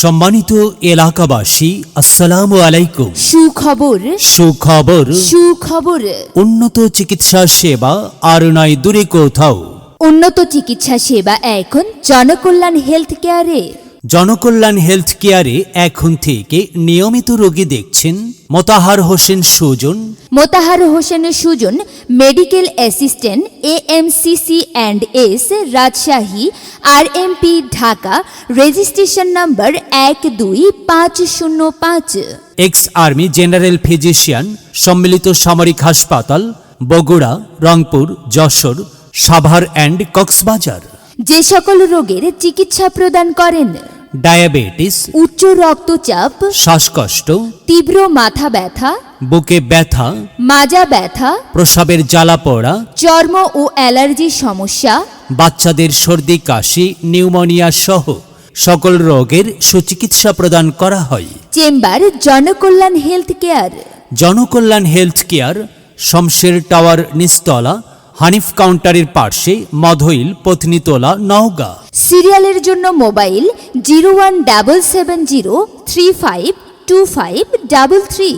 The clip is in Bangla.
সম্মানিত এলাকাবাসী, আসসালামু আলাইকুম। সুখবর সুখবর, সুখবর। উন্নত চিকিৎসা সেবা আর নয় দূরে কোথাও। উন্নত চিকিৎসা সেবা এখন জনকল্যাণ হেলথ কেয়ারে। জনকল্যাণ হেলথ কেয়ারে এখন থেকে নিয়মিত রোগী দেখছেন Motahar Hossain Sujon. Motahar Hossain Sujon, medical assistant, AMCC and S, Rajshahi, RMP, Dhaka. Registration number 12505। Ex army general physician, সম্মিলিত সামরিক হাসপাতাল, বগুড়া, রংপুর, যশোর, সাভার অ্যান্ড কক্সবাজার। যে সকল রোগের চিকিৎসা প্রদান করেন: ডায়াবেটিস, উচ্চ রক্তচাপ, শ্বাসকষ্ট, তীব্র মাথা ব্যথা, বুকে ব্যথা, মাজা ব্যথা, প্রস্রাবের জ্বালা পোড়া, চর্ম ও অ্যালার্জি সমস্যা, বাচ্চাদের সর্দি কাশি, নিউমোনিয়া সহ সকল রোগের সুচিকিৎসা প্রদান করা হয়। Chamber Janakalyan health care. Janakalyan health care, Shamsher tower নিচতলা, হানিফ কাউন্টারের পার্শ্বে, মধইল, পত্নীতলা, নওগাঁ। সিরিয়ালের জন্য মোবাইল 017035255333।